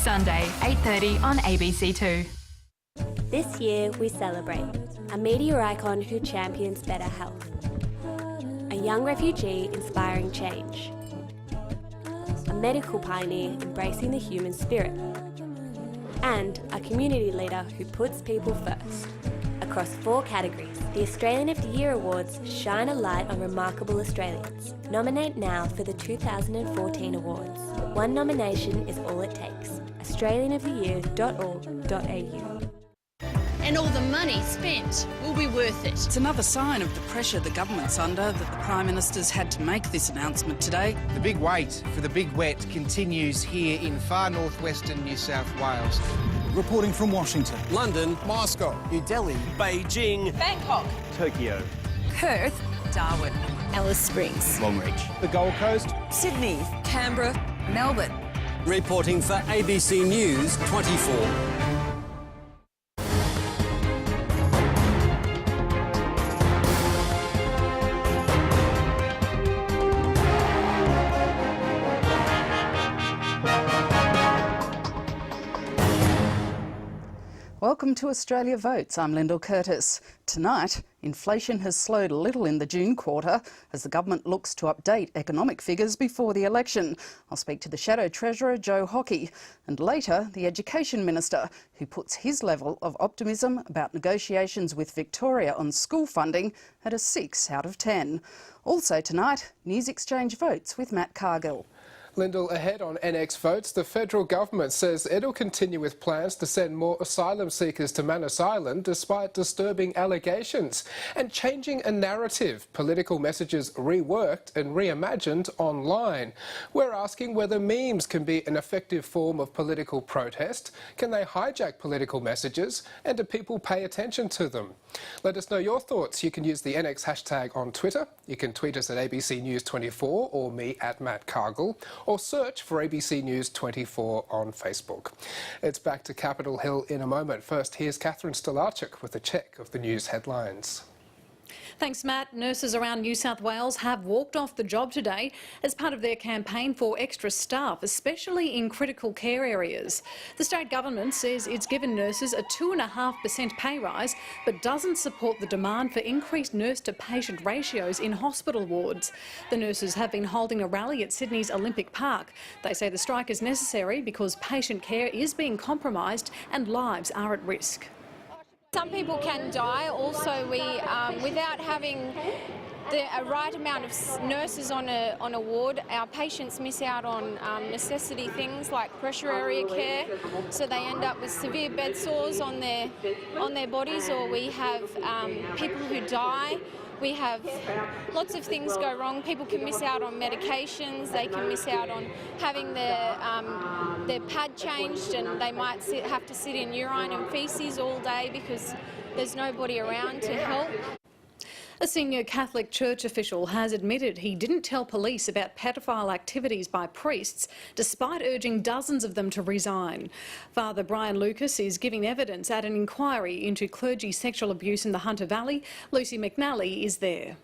Sunday, 8:30 on ABC2. This year we celebrate a media icon who champions better health, a young refugee inspiring change, a medical pioneer embracing the human spirit, and a community leader who puts people first. Across 4 categories, the Australian of the Year Awards shine a light on remarkable Australians. Nominate now for the 2014 awards. One nomination is all it takes. australianoftheyear.org.au. And all the money spent will be worth it. It's another sign of the pressure the government's under that the Prime Minister's had to make this announcement today. The big wait for the big wet continues here in far northwestern New South Wales. Reporting from Washington, London, Moscow, New Delhi, Beijing, Bangkok, Tokyo, Perth, Darwin, Alice Springs, Longreach, the Gold Coast, Sydney, Canberra, Melbourne. reporting for ABC News 24. Welcome to Australia Votes. I'm Lyndall Curtis. Tonight, inflation has slowed a little in the June quarter as the government looks to update economic figures before the election. I'll speak to the Shadow Treasurer, Joe Hockey, and later the Education Minister, who puts his level of optimism about negotiations with Victoria on school funding at a 6 out of 10. Also tonight, News Exchange Votes with Matt Cargill. Lyndall, ahead on NX Votes, the federal government says it'll continue with plans to send more asylum seekers to Manus Island despite disturbing allegations and changing a narrative. Political messages reworked and reimagined online. We're asking whether memes can be an effective form of political protest. Can they hijack political messages? And do people pay attention to them? Let us know your thoughts. You can use the NX hashtag on Twitter. You can tweet us at ABC News 24 or me at Matt Cargill, or search for ABC News 24 on Facebook. It's back to Capitol Hill in a moment. First, here's Catherine Stolarczyk with a check of the news headlines. Thanks, Matt. Nurses around New South Wales have walked off the job today as part of their campaign for extra staff, especially in critical care areas. The state government says it's given nurses a 2.5% pay rise, but doesn't support the demand for increased nurse-to-patient ratios in hospital wards. The nurses have been holding a rally at Sydney's Olympic Park. They say the strike is necessary because patient care is being compromised and lives are at risk. Some people can die. Also, without having a right amount of nurses on a ward, our patients miss out on necessity things like pressure area care, so they end up with severe bed sores on their bodies, or we have people who die. We have lots of things go wrong. People can miss out on medications, they can miss out on having their pad changed, and they might have to sit in urine and faeces all day because there's nobody around to help. A senior Catholic Church official has admitted he didn't tell police about pedophile activities by priests, despite urging dozens of them to resign. Father Brian Lucas is giving evidence at an inquiry into clergy sexual abuse in the Hunter Valley. Lucy McNally is there.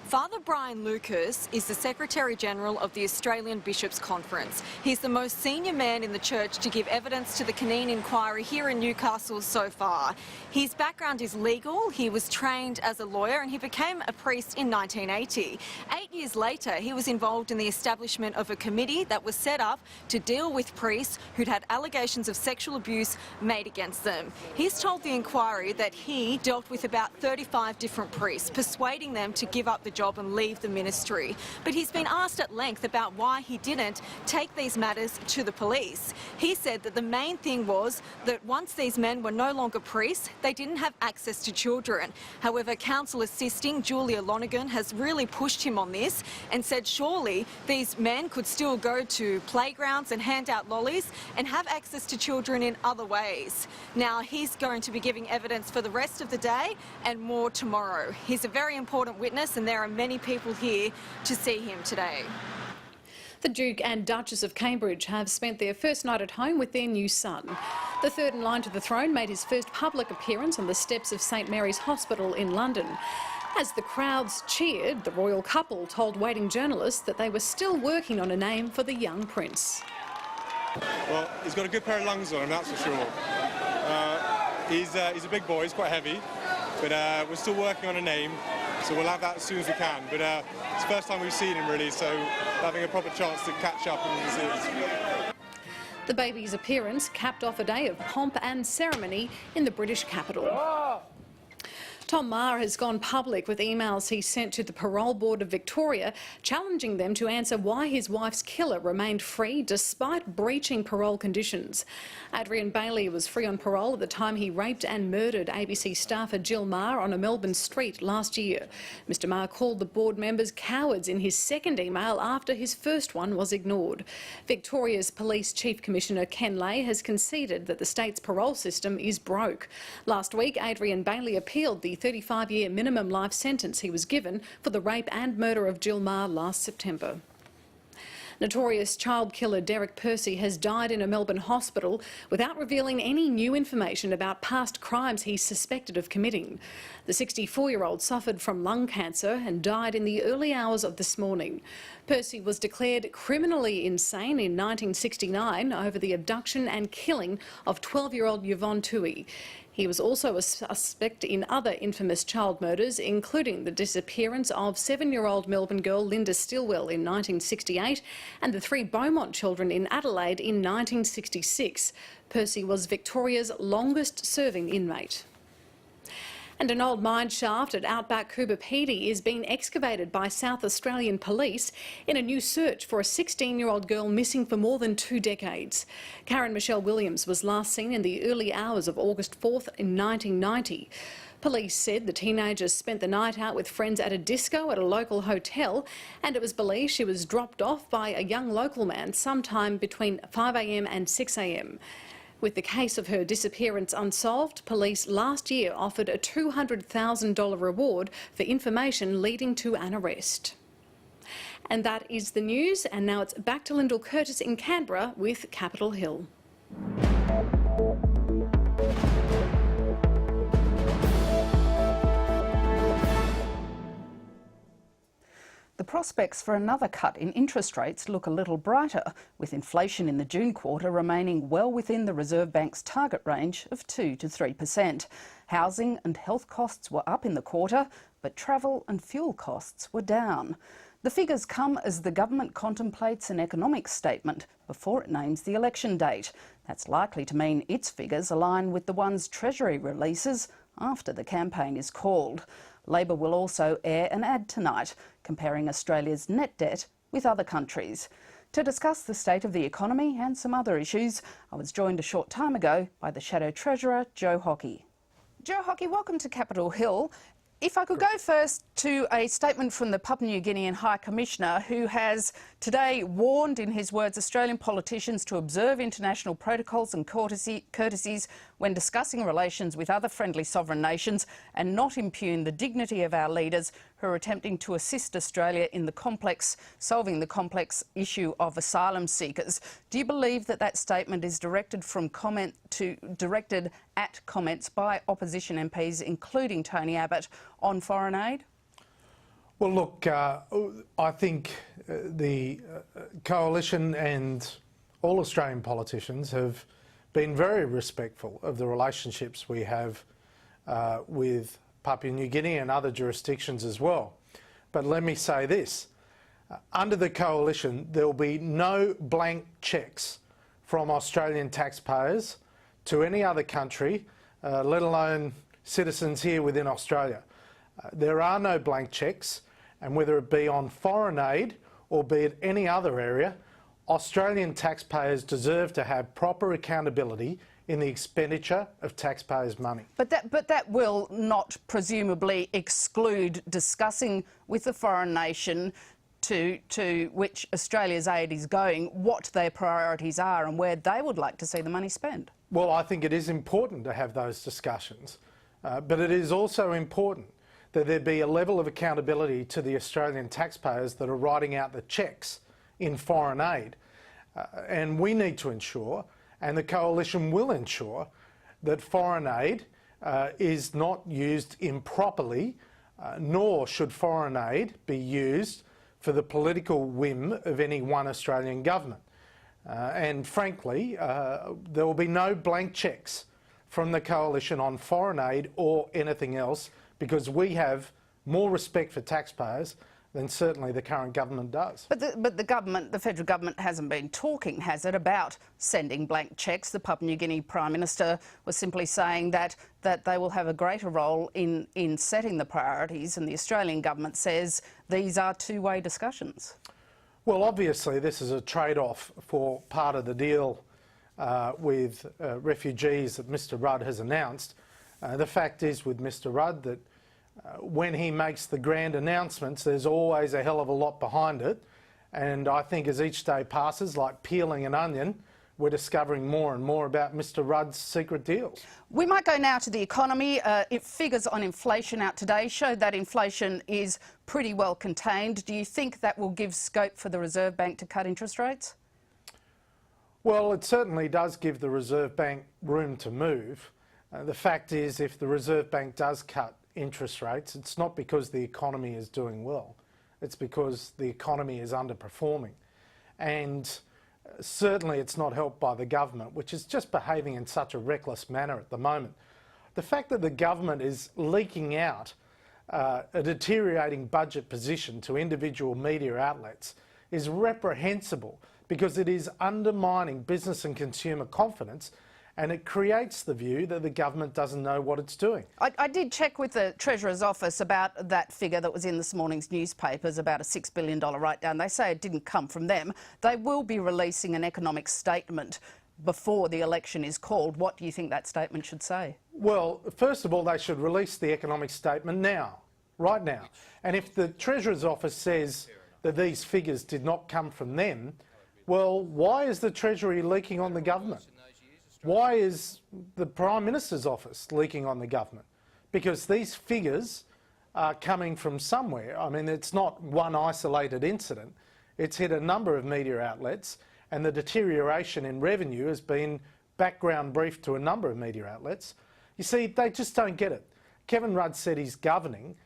Father Brian Lucas is the Secretary-General of the Australian Bishops' Conference. He's the most senior man in the church to give evidence to the Canine inquiry here in Newcastle so far. His background is legal, he was trained as a lawyer and he became a priest in 1980. 8 years later, he was involved in the establishment of a committee that was set up to deal with priests who'd had allegations of sexual abuse made against them. He's told the inquiry that he dealt with about 35 different priests, persuading them to give up the job and leave the ministry. But he's been asked at length about why he didn't take these matters to the police. He said that the main thing was that once these men were no longer priests, they didn't have access to children. However, counsel assisting Julia Lonergan has really pushed him on this and said surely these men could still go to playgrounds and hand out lollies and have access to children in other ways. Now he's going to be giving evidence for the rest of the day and more tomorrow. He's a very important witness and there are many people here to see him today. The Duke and Duchess of Cambridge have spent their first night at home with their new son. The third in line to the throne made his first public appearance on the steps of St Mary's Hospital in London. As the crowds cheered, the royal couple told waiting journalists that they were still working on a name for the young prince. Well, he's got a good pair of lungs on him, that's for sure. He's a big boy, he's quite heavy, but we're still working on a name, so we'll have that as soon as we can. But it's the first time we've seen him, really, so having a proper chance to catch up and see. The baby's appearance capped off a day of pomp and ceremony in the British capital. Tom Maher has gone public with emails he sent to the Parole Board of Victoria challenging them to answer why his wife's killer remained free despite breaching parole conditions. Adrian Bailey was free on parole at the time he raped and murdered ABC staffer Jill Maher on a Melbourne street last year. Mr Maher called the board members cowards in his second email after his first one was ignored. Victoria's Police Chief Commissioner Ken Lay has conceded that the state's parole system is broke. Last week, Adrian Bailey appealed the 35-year minimum life sentence he was given for the rape and murder of Jill Maher last September. Notorious child killer Derek Percy has died in a Melbourne hospital without revealing any new information about past crimes he's suspected of committing. The 64-year-old suffered from lung cancer and died in the early hours of this morning. Percy was declared criminally insane in 1969 over the abduction and killing of 12-year-old Yvonne Toohey. He was also a suspect in other infamous child murders, including the disappearance of 7-year-old Melbourne girl Linda Stilwell in 1968 and the 3 Beaumont children in Adelaide in 1966. Percy was Victoria's longest-serving inmate. And an old mine shaft at Outback Coober Pedy is being excavated by South Australian police in a new search for a 16-year-old girl missing for more than 2 decades. Karen Michelle Williams was last seen in the early hours of August 4th in 1990. Police said the teenager spent the night out with friends at a disco at a local hotel, and it was believed she was dropped off by a young local man sometime between 5 a.m. and 6 a.m. With the case of her disappearance unsolved, police last year offered a $200,000 reward for information leading to an arrest. And that is the news, and now it's back to Lyndall Curtis in Canberra with Capitol Hill. The prospects for another cut in interest rates look a little brighter, with inflation in the June quarter remaining well within the Reserve Bank's target range of 2 to 3%. Housing and health costs were up in the quarter, but travel and fuel costs were down. The figures come as the government contemplates an economic statement before it names the election date. That's likely to mean its figures align with the ones Treasury releases after the campaign is called. Labor will also air an ad tonight, comparing Australia's net debt with other countries. To discuss the state of the economy and some other issues, I was joined a short time ago by the Shadow Treasurer, Joe Hockey. Joe Hockey, welcome to Capitol Hill. If I could go first to a statement from the Papua New Guinean High Commissioner, who has today warned, in his words, Australian politicians to observe international protocols and courtesies when discussing relations with other friendly sovereign nations and not impugn the dignity of our leaders who are attempting to assist Australia in solving the complex issue of asylum seekers. Do you believe that that statement is directed at comments by opposition MPs, including Tony Abbott, on foreign aid? Well, look, I think the coalition and all Australian politicians have been very respectful of the relationships we have with Papua New Guinea and other jurisdictions as well. But let me say this, under the coalition there will be no blank cheques from Australian taxpayers to any other country, let alone citizens here within Australia. There are no blank cheques, and whether it be on foreign aid or be it any other area, Australian taxpayers deserve to have proper accountability in the expenditure of taxpayers' money. But that will not presumably exclude discussing with the foreign nation to which Australia's aid is going, what their priorities are and where they would like to see the money spent. Well, I think it is important to have those discussions, but it is also important that there be a level of accountability to the Australian taxpayers that are writing out the cheques in foreign aid. And we need to ensure, and the coalition will ensure, that foreign aid is not used improperly, nor should foreign aid be used for the political whim of any one Australian government. And frankly, there will be no blank cheques from the coalition on foreign aid or anything else, because we have more respect for taxpayers than certainly the current government does. But the government, the federal government, hasn't been talking, has it, about sending blank cheques? The Papua New Guinea Prime Minister was simply saying that they will have a greater role in setting the priorities, and the Australian government says these are two-way discussions. Well, obviously this is a trade-off for part of the deal with refugees that Mr Rudd has announced. The fact is with Mr Rudd that when he makes the grand announcements, there's always a hell of a lot behind it. And I think as each day passes, like peeling an onion, we're discovering more and more about Mr Rudd's secret deals. We might go now to the economy. Figures on inflation out today showed that inflation is pretty well contained. Do you think that will give scope for the Reserve Bank to cut interest rates? Well, it certainly does give the Reserve Bank room to move. The fact is, if the Reserve Bank does cut interest rates, it's not because the economy is doing well. It's because the economy is underperforming. And certainly it's not helped by the government, which is just behaving in such a reckless manner at the moment. The fact that the government is leaking out a deteriorating budget position to individual media outlets is reprehensible, because it is undermining business and consumer confidence, and it creates the view that the government doesn't know what it's doing. I did check with the Treasurer's office about that figure that was in this morning's newspapers, about a $6 billion write-down. They say it didn't come from them. They will be releasing an economic statement before the election is called. What do you think that statement should say? Well, first of all, they should release the economic statement now, right now. And if the Treasurer's office says that these figures did not come from them, well, why is the Treasury leaking on the government? Why is the Prime Minister's office leaking on the government? Because these figures are coming from somewhere. I mean, it's not one isolated incident. It's hit a number of media outlets, and the deterioration in revenue has been background briefed to a number of media outlets. You see, they just don't get it. Kevin Rudd said he's governing,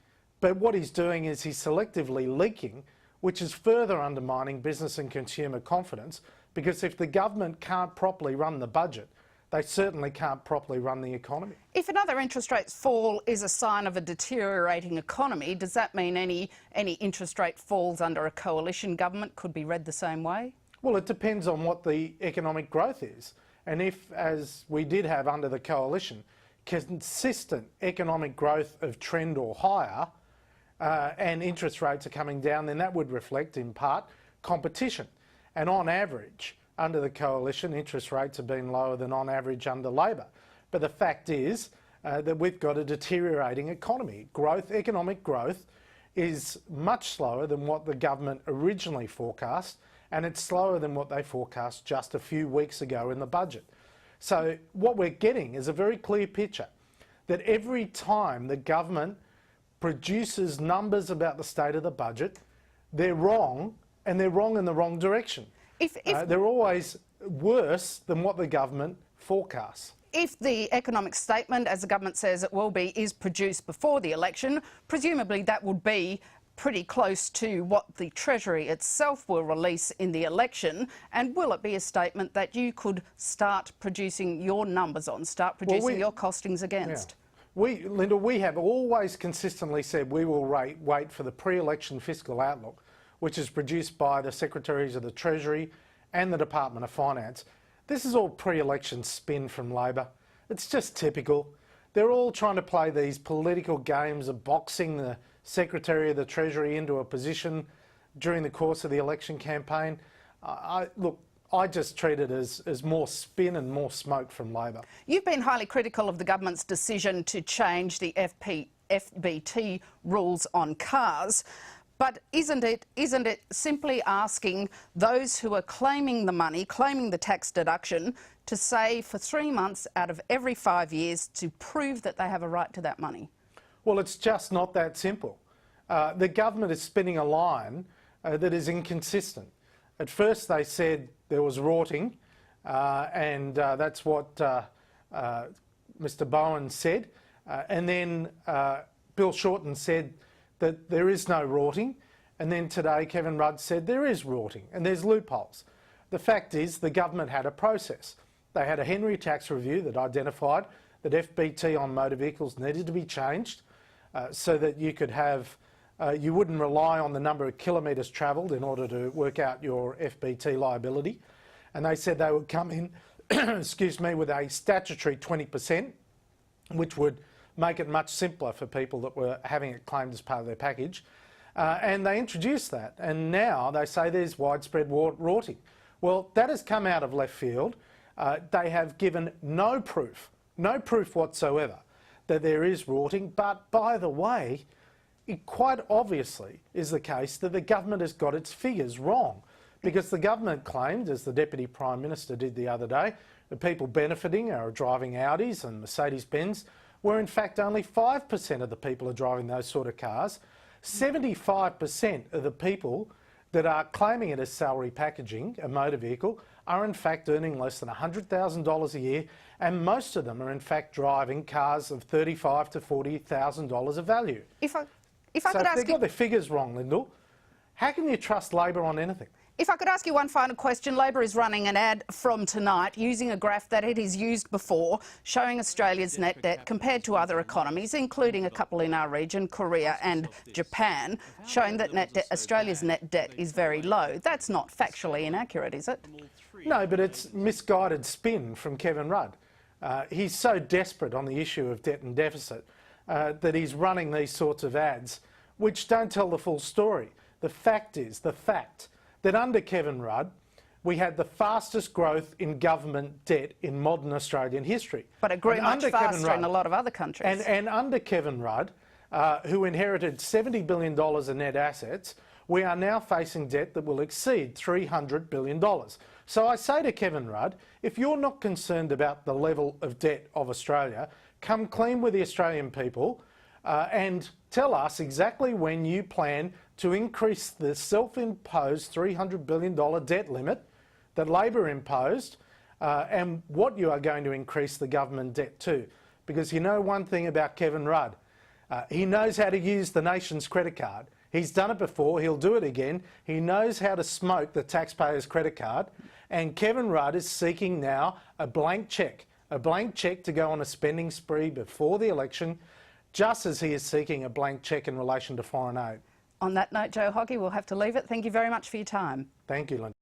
but what he's doing is he's selectively leaking, which is further undermining business and consumer confidence, because if the government can't properly run the budget, they certainly can't properly run the economy. If another interest rates fall is a sign of a deteriorating economy, does that mean any interest rate falls under a coalition government could be read the same way? Well, it depends on what the economic growth is. And if, as we did have under the coalition, consistent economic growth of trend or higher, and interest rates are coming down, then that would reflect, in part, competition. And on average, under the coalition, interest rates have been lower than on average under Labor. But the fact is that we've got a deteriorating economy. Economic growth is much slower than what the government originally forecast, and it's slower than what they forecast just a few weeks ago in the budget. So what we're getting is a very clear picture that every time the government produces numbers about the state of the budget, they're wrong, and they're wrong in the wrong direction. They're always worse than what the government forecasts. If the economic statement, as the government says it will be, is produced before the election, presumably that would be pretty close to what the Treasury itself will release in the election. And will it be a statement that you could start producing your numbers on, start producing your costings against? Yeah. Linda, we have always consistently said we will wait for the pre-election fiscal outlook, which is produced by the Secretaries of the Treasury and the Department of Finance. This is all pre-election spin from Labor. It's just typical. They're all trying to play these political games of boxing the Secretary of the Treasury into a position during the course of the election campaign. Look, I just treat it as more spin and more smoke from Labor. You've been highly critical of the government's decision to change the FBT rules on cars. But isn't it simply asking those who are claiming the money, claiming the tax deduction, to say for 3 months out of every 5 years to prove that they have a right to that money? Well, it's just not that simple. The government is spinning a line that is inconsistent. At first they said there was rorting, and that's what Mr Bowen said. And then Bill Shorten said that there is no rorting, and then today Kevin Rudd said there is rorting and there's loopholes. The fact is the government had a process. They had a Henry tax review that identified that FBT on motor vehicles needed to be changed so that you could have, you wouldn't rely on the number of kilometres travelled in order to work out your FBT liability. And they said they would come in, excuse me, with a statutory 20%, which would make it much simpler for people that were having it claimed as part of their package. And they introduced that, and now they say there's widespread rorting. Well, that has come out of left field. They have given no proof whatsoever that there is rorting, but by the way, it quite obviously is the case that the government has got its figures wrong, because the government claimed, as the Deputy Prime Minister did the other day, the people benefiting are driving Audis and Mercedes-Benz, where in fact only 5% of the people are driving those sort of cars. 75% of the people that are claiming it as salary packaging, a motor vehicle, are in fact earning less than $100,000 a year, and most of them are in fact driving cars of $35,000 to $40,000 of value. If I So could if ask they've got their figures wrong, Lyndall, how can you trust Labor on anything? If I could ask you one final question. Labor is running an ad from tonight using a graph that it has used before, showing Australia's net debt compared to other economies, including a couple in our region, Korea and Japan, showing that Australia's net debt is very low. That's not factually inaccurate, is it? No, but it's misguided spin from Kevin Rudd. He's so desperate on the issue of debt and deficit that he's running these sorts of ads which don't tell the full story. The fact is, that under Kevin Rudd, we had the fastest growth in government debt in modern Australian history. But it grew much faster in a lot of other countries. And under Kevin Rudd, who inherited $70 billion in net assets, we are now facing debt that will exceed $300 billion. So I say to Kevin Rudd, if you're not concerned about the level of debt of Australia, come clean with the Australian people and tell us exactly when you plan to increase the self-imposed $300 billion debt limit that Labor imposed and what you are going to increase the government debt to. Because you know one thing about Kevin Rudd, he knows how to use the nation's credit card. He's done it before, he'll do it again. He knows how to smoke the taxpayer's credit card, and Kevin Rudd is seeking now a blank cheque to go on a spending spree before the election, just as he is seeking a blank cheque in relation to foreign aid. On that note, Joe Hockey, we'll have to leave it. Thank you very much for your time. Thank you, Linda.